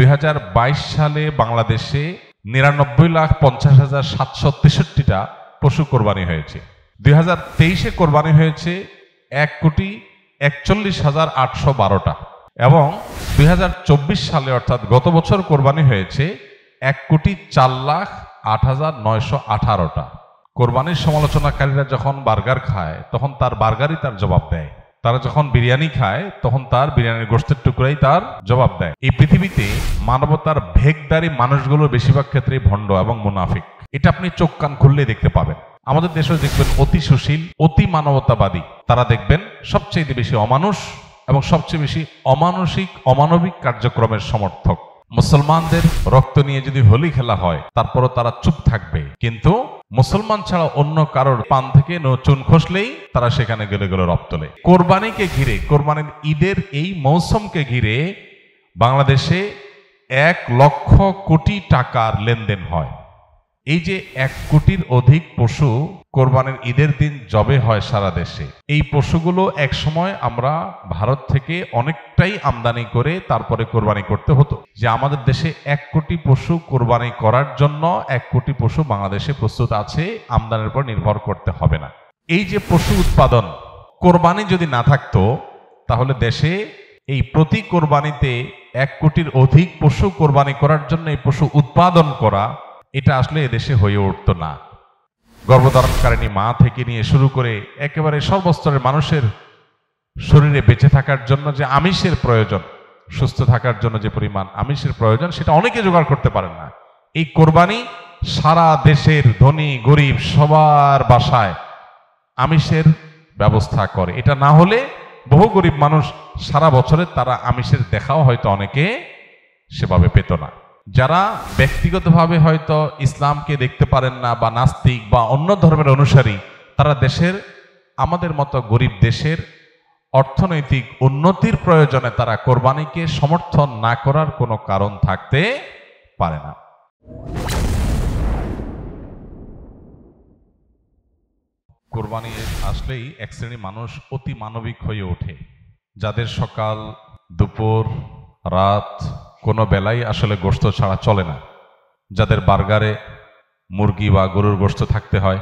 2022 সালে বাংলাদেশে 99,50,763টা পশু কোরবানি হয়েছে। 2023-এ কোরবানি হয়েছে 1,41,812টা এবং 2024 সালে অর্থাৎ গত বছর কোরবানি হয়েছে 1,04,08,918টা। কোরবানির সমালোচনাকারীরা যখন বার্গার খায় তখন তার বার্গারই তার জবাব দেয়, তারা যখন বিরিয়ানি খায় তখন তার বিরিয়ানির গোশতের টুকরাই তার জবাব দেয়। এই পৃথিবীতে মানবতার ভেকদারি মানুষগুলো বেশিরভাগ ক্ষেত্রে ভণ্ড এবং মুনাফিক। এটা আপনি চোখ কান খুললে দেখতে পাবেন। আমাদের দেশেও দেখবেন অতি সুশীল, অতি মানবতাবাদী, তারা দেখবেন সবচেয়ে বেশি অমানুষ এবং সবচেয়ে বেশি অমানসিক অমানবিক কার্যক্রমের সমর্থক। মুসলমানদের রক্ত নিয়ে যদি হোলি খেলা হয় তারপরও তারা চুপ থাকবে, কিন্তু মুসলমান ছাড়া অন্য কারোর পান থেকে চুন খসলেই তারা সেখানে গেলে গেলে রব তোলে। কোরবানিকে ঘিরে, কোরবানির ঈদের এই মৌসুমকে ঘিরে বাংলাদেশে 1 লক্ষ কোটি টাকার লেনদেন হয়। এই যে 1 কোটির অধিক পশু কোরবানির ঈদের দিন জবে হয় সারা দেশে, এই পশুগুলো একসময় আমরা ভারত থেকে অনেকটাই আমদানি করে তারপরে কোরবানি করতে হতো। যে আমাদের দেশে 1 কোটি পশু কোরবানি করার জন্য 1 কোটি পশু বাংলাদেশে প্রস্তুত আছে, আমদানির উপর নির্ভর করতে হবে না। এই যে পশু উৎপাদন, কোরবানি যদি না থাকতো তাহলে দেশে এই প্রতি কোরবানিতে 1 কোটির অধিক পশু কোরবানি করার জন্য এই পশু উৎপাদন করা, এটা আসলে এদেশে হয়ে উঠত না। গর্ভধারণকারিণী মা থেকে নিয়ে শুরু করে একেবারে সর্বস্তরের মানুষের শরীরে বেঁচে থাকার জন্য যে আমিষের প্রয়োজন, সুস্থ থাকার জন্য যে পরিমাণ আমিষের প্রয়োজন, সেটা অনেকে জোগাড় করতে পারেন না। এই কোরবানি সারা দেশের ধনী গরিব সবার বাসায় আমিষের ব্যবস্থা করে। এটা না হলে বহু গরিব মানুষ সারা বছরে তারা আমিষের দেখাও হয়তো অনেকে সেভাবে পেত না। যারা ব্যক্তিগতভাবে হয়তো ইসলামকে দেখতে পারেন না বা নাস্তিক বা অন্য ধর্মের অনুসারী, তারা দেশের, আমাদের মতো গরিব দেশের অর্থনৈতিক উন্নতির প্রয়োজনে তারা কোরবানিকে সমর্থন না করার কোনো কারণ থাকতে পারে না। কোরবানি আসলেই এক শ্রেণীর মানুষ অতি মানবিক হয়ে ওঠে, যাদের সকাল দুপুর রাত কোনো বেলাই আসলে গোশত ছাড়া চলে না, যাদের বার্গারে মুরগি বা গরুর গোশত থাকতে হয়,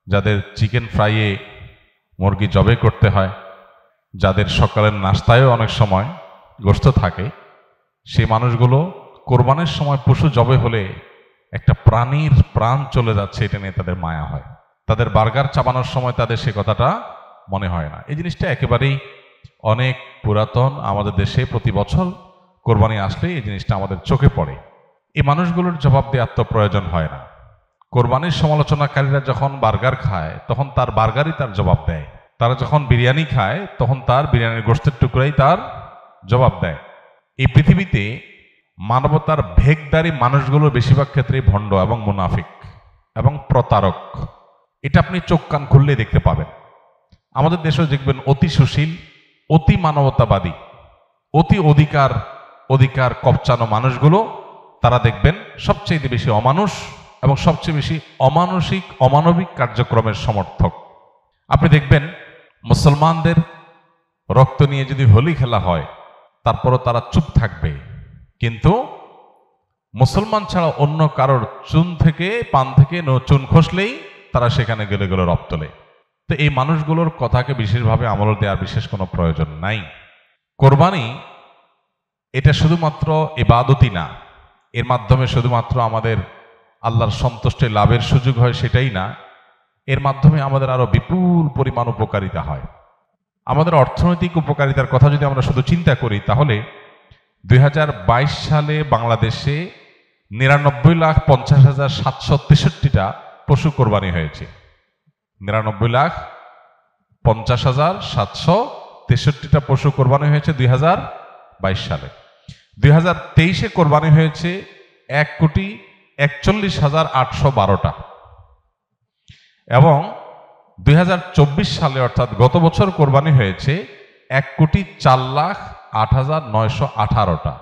যাদের চিকেন ফ্রাইয়ে মুরগি জবে করতে হয়, যাদের সকালের নাস্তায়ও অনেক সময় গোশত থাকে, সেই মানুষগুলো কোরবানির সময় পশু জবে হলে একটা প্রাণীর প্রাণ চলে যাচ্ছে এটা নিয়ে তাদের মায়া হয়। তাদের বার্গার চাবানোর সময় তাদের সে কথাটা মনে হয় না। এই জিনিসটা একেবারেই অনেক পুরাতন। আমাদের দেশে প্রতি বছর কোরবানি আসলে এই জিনিসটা আমাদের চোখে পড়ে। এই মানুষগুলোর জবাব দেওয়ার তো প্রয়োজন হয় না। কোরবানির সমালোচনাকারীরা যখন বার্গার খায় তখন তার বার্গারই তার জবাব দেয়, তারা যখন বিরিয়ানি খায় তখন তার বিরিয়ানির গোশতের টুকরাই তার জবাব দেয়। এই পৃথিবীতে মানবতার ভেকদারি মানুষগুলো বেশিরভাগ ক্ষেত্রে ভণ্ড এবং মুনাফিক এবং প্রতারক। এটা আপনি চোখ কান খুললে দেখতে পাবেন। আমাদের দেশেও দেখবেন অতি সুশীল, অতি মানবতাবাদী, অতি অধিকার কবচানো মানুষগুলো, তারা দেখবেন সবচেয়ে বেশি অমানুষ এবং সবচেয়ে বেশি অমানসিক অমানবিক কার্যক্রমের সমর্থক। আপনি দেখবেন মুসলমানদের রক্ত নিয়ে যদি হোলি খেলা হয় তারপরও তারা চুপ থাকবে, কিন্তু মুসলমান ছাড়া অন্য কারোর পান থেকে চুন খসলেই তারা সেখানে গেলে গেলে রব তোলে। তো এই মানুষগুলোর কথাকে বিশেষভাবে আমল দেওয়ার বিশেষ কোনো প্রয়োজন নাই। কোরবানি এটা শুধুমাত্র ইবাদতই না, এর মাধ্যমে শুধুমাত্র আমাদের আল্লাহর সন্তুষ্টি লাভের সুযোগ হয় সেটাই না, এর মাধ্যমে আমাদের আরো বিপুল পরিমাণ উপকারিতা হয়। আমাদের অর্থনৈতিক উপকারিতার কথা যদি আমরা শুধু চিন্তা করি তাহলে 2022 সালে বাংলাদেশে 99,50,763টা পশু কোরবানি হয়েছে। 99,50,763টা পশু কোরবানি হয়েছে 2022 সালে। 2023-এ কোরবানি হয়েছে 1,41,812টা এবং 2024 সালে অর্থাৎ গত বছর কোরবানি হয়েছে 1,04,08,918টা।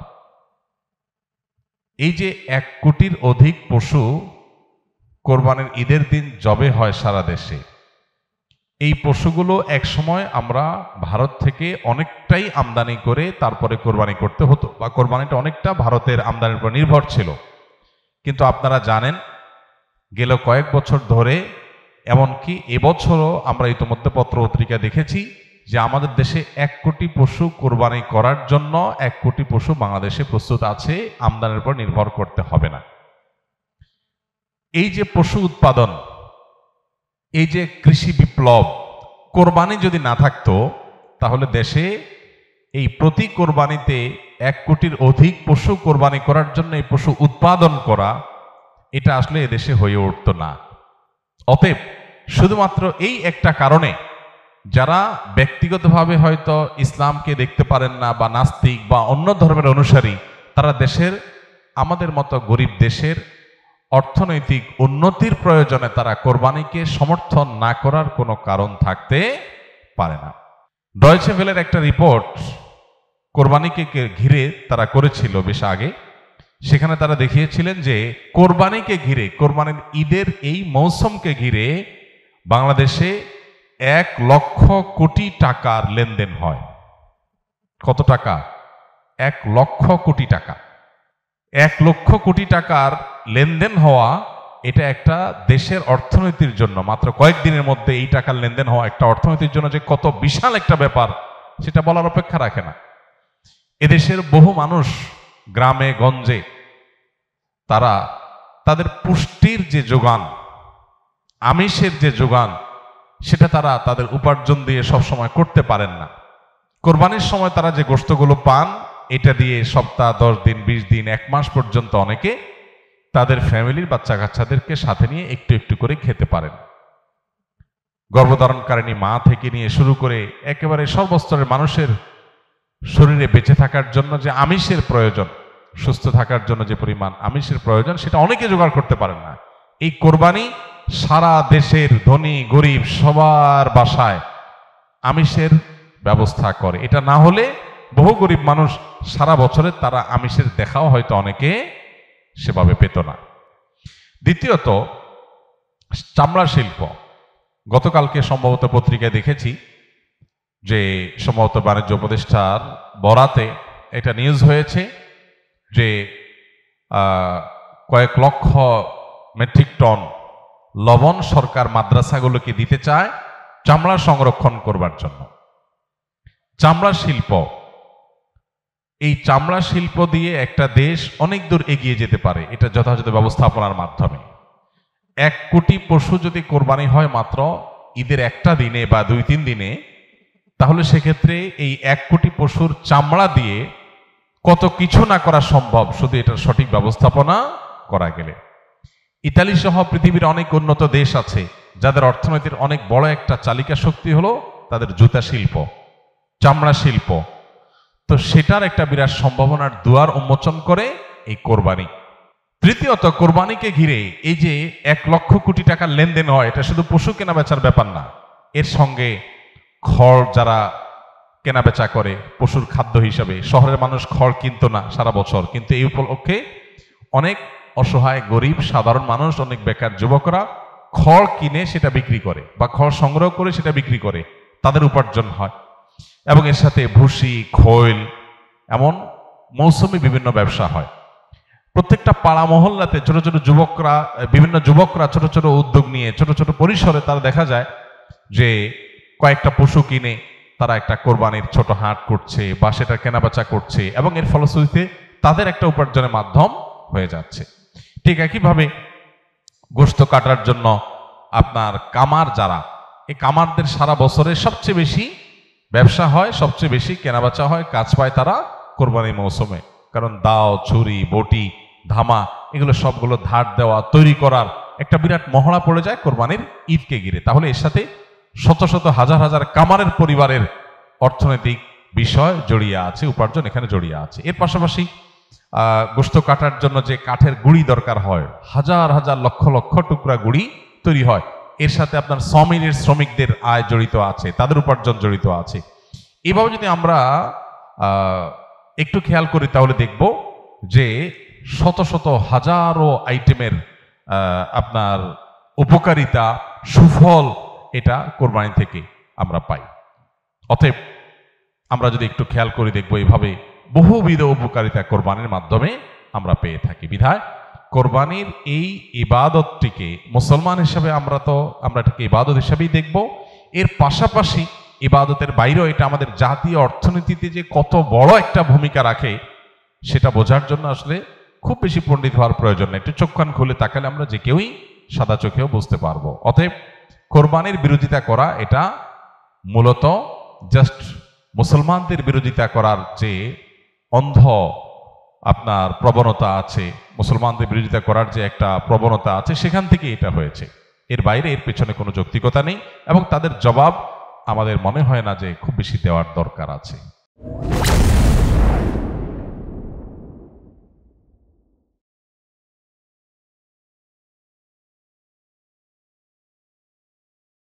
এই যে 1 কোটির অধিক পশু কোরবানির ঈদের দিন জবে হয় সারা দেশে, এই পশুগুলো একসময় আমরা ভারত থেকে অনেকটাই আমদানি করে তারপরে কোরবানি করতে হতো, বা কোরবানিটা অনেকটা ভারতের আমদানির উপর নির্ভর ছিল। কিন্তু আপনারা জানেন গেল কয়েক বছর ধরে, এমনকি এবছরও আমরা ইতিমধ্যে পত্র পত্রিকা দেখেছি যে আমাদের দেশে 1 কোটি পশু কোরবানি করার জন্য 1 কোটি পশু বাংলাদেশে প্রস্তুত আছে, আমদানির উপর নির্ভর করতে হবে না। এই যে পশু উৎপাদন, এই যে কৃষি বিপ্লব, কোরবানি যদি না থাকতো তাহলে দেশে এই প্রতি কোরবানিতে 1 কোটির অধিক পশু কোরবানি করার জন্য এই পশু উৎপাদন করা, এটা আসলে এদেশে হয়ে উঠত না। অতএব শুধুমাত্র এই একটা কারণে যারা ব্যক্তিগতভাবে হয়তো ইসলামকে দেখতে পারেন না, বা নাস্তিক বা অন্য ধর্মের অনুসারী, তারা দেশের, আমাদের মতো গরিব দেশের অর্থনৈতিক উন্নতির প্রয়োজনে তারা কোরবানিকে সমর্থন না করার কোনো কারণ থাকতে পারে না। ডয়েচে ভেলের একটা রিপোর্ট কোরবানিকে ঘিরে তারা করেছিল বেশ আগে, সেখানে তারা দেখিয়েছিলেন যে কোরবানিকে ঘিরে, কোরবানির ঈদের এই মৌসুমকে ঘিরে বাংলাদেশে 1 লক্ষ কোটি টাকার লেনদেন হয়। কত টাকা? 1 লক্ষ কোটি টাকা। 1 লক্ষ কোটি টাকার লেনদেন হওয়া, এটা একটা দেশের অর্থনীতির জন্য, মাত্র কয়েকদিনের মধ্যে এই টাকার লেনদেন হওয়া একটা অর্থনীতির জন্য যে কত বিশাল একটা ব্যাপার, সেটা বলার অপেক্ষা রাখে না। এদেশের বহু মানুষ গ্রামে গঞ্জে তারা তাদের পুষ্টির যে যোগান, আমিষের যে যোগান, সেটা তারা তাদের উপার্জন দিয়ে সবসময় করতে পারেন না। কোরবানির সময় তারা যে গোশতগুলো পান, এটা দিয়ে সপ্তাহ, 10 দিন, 20 দিন, 1 মাস পর্যন্ত অনেকে তাদের ফ্যামিলির বাচ্চা কাচ্চাদেরকে সাথে নিয়ে একটু একটু করে খেতে পারেন। গর্ভধারণকারিণী মা থেকে নিয়ে শুরু করে একেবারে সর্বস্তরের মানুষের শরীরে বেঁচে থাকার জন্য যে আমিষের প্রয়োজন, সুস্থ থাকার জন্য যে পরিমাণ আমিষের প্রয়োজন, সেটা অনেকে জোগাড় করতে পারেন না। এই কোরবানি সারা দেশের ধনী গরিব সবার বাসায় আমিষের ব্যবস্থা করে। এটা না হলে বহু গরিব মানুষ সারা বছরে তারা আমিষের দেখাও হয়তো অনেকে সেভাবে পেত না। দ্বিতীয়ত, চামড়া শিল্প। গতকালকে সম্ভবত পত্রিকায় দেখেছি যে সম্ভবত বাণিজ্য উপদেষ্টার বরাতে এটা নিউজ হয়েছে যে কয়েক লক্ষ মেট্রিক টন লবণ সরকার মাদ্রাসাগুলোকে দিতে চায় চামড়া সংরক্ষণ করবার জন্য। চামড়া শিল্প, এই চামড়া শিল্প দিয়ে একটা দেশ অনেক দূর এগিয়ে যেতে পারে, এটা যথাযথ ব্যবস্থাপনার মাধ্যমে। 1 কোটি পশু যদি কোরবানি হয় মাত্র ঈদের একটা দিনে বা 2-3 দিনে, তাহলে সেক্ষেত্রে এই 1 কোটি পশুর চামড়া দিয়ে কত কিছু না করা সম্ভব শুধু এটার সঠিক ব্যবস্থাপনা করা গেলে। ইতালি সহ পৃথিবীর অনেক উন্নত দেশ আছে যাদের অর্থনীতির অনেক বড় একটা চালিকা শক্তি হলো তাদের জুতা শিল্প, চামড়া শিল্প। তো সেটার একটা বিরাট সম্ভাবনার দুয়ার উন্মোচন করে এই কোরবানি। তৃতীয়ত, কোরবানিকে ঘিরে এই যে 1 লক্ষ কোটি টাকার লেনদেন হয়, এটা শুধু পশু কেনা বেচার ব্যাপার না, এর সঙ্গে খড় যারা কেনা বেচা করে পশুর খাদ্য হিসাবে, শহরের মানুষ খড় কিনতো না সারা বছর, কিন্তু এই উপলক্ষে অনেক অসহায় গরিব সাধারণ মানুষ, অনেক বেকার যুবকরা খড় কিনে সেটা বিক্রি করে বা খড় সংগ্রহ করে সেটা বিক্রি করে, তাদের উপার্জন হয়। এবং এর সাথে ভুসি, খৈল, এমন মৌসুমি বিভিন্ন ব্যবসা হয়। প্রত্যেকটা পাড়া মহল্লাতে ছোট ছোট যুবকরা, বিভিন্ন যুবকরা ছোট ছোট উদ্যোগ নিয়ে ছোট ছোট পরিসরে তারা দেখা যায় যে কয়েকটা পশু কিনে তারা একটা কোরবানির ছোট হাট করছে বা সেটা কেনাবেচা করছে, এবং এর ফলশ্রুতিতে তাদের একটা উপার্জনের মাধ্যম হয়ে যাচ্ছে। ঠিক একইভাবে গোশত কাটার জন্য আপনার কামার যারা, এই কামারদের সারা বছরে সবচেয়ে বেশি ব্যবসা হয়, সবচেয়ে বেশি কেনাবেচা হয়, কাজ পায় তারা কোরবানির মৌসুমে। কারণ দাও, ছুরি, বটি, ধামা, এগুলো সবগুলো ধার দেওয়া, তৈরি করার একটা বিরাট মহড়া পড়ে যায় কোরবানির ঈদকে ঘিরে। তাহলে এর সাথে শত শত হাজার হাজার কামারের পরিবারের অর্থনৈতিক বিষয় জড়িয়ে আছে, উপার্জন এখানে জড়িয়ে আছে। এর পাশাপাশি গোশত কাটার জন্য যে কাঠের গুঁড়ি দরকার হয়, হাজার হাজার লক্ষ লক্ষ টুকরা গুঁড়ি তৈরি হয়, এর সাথে আপনার সমিলের শ্রমিকদের আয় জড়িত আছে, তাদের উপার্জন জড়িত আছে। এভাবে যদি আমরা একটু খেয়াল করি তাহলে দেখব যে শত শত হাজারো আইটেমের আপনার উপকারিতা, সুফল এটা কোরবানি থেকে আমরা পাই। অতএব আমরা যদি একটু খেয়াল করে দেখবো, এইভাবে বহুবিধ উপকারিতা কোরবানির মাধ্যমে আমরা পেয়ে থাকি। বিধায় কোরবানির এই ইবাদতটিকে মুসলমান হিসাবে আমরা এটাকে ইবাদত হিসাবেই দেখব। এর পাশাপাশি ইবাদতের বাইরেও এটা আমাদের জাতীয় অর্থনীতিতে যে কত বড় একটা ভূমিকা রাখে সেটা বোঝার জন্য আসলে খুব বেশি পণ্ডিত হওয়ার প্রয়োজন নেই। একটু চোখ কান খুলে তাকালে আমরা যে কেউই সাদা চোখেও বুঝতে পারবো। অতএব কোরবানির বিরোধিতা করা এটা মূলত জাস্ট মুসলমানদের বিরোধিতা করার যে অন্ধ আপনার প্রবণতা আছে, মুসলমানদের বিরোধিতা করার যে একটা প্রবণতা আছে, সেখান থেকে এটা হয়েছে। এর বাইরে এর পেছনে কোনো যৌক্তিকতা নেই এবং তাদের জবাব আমাদের মনে হয় না যে খুব বেশি দেওয়ার দরকার আছে।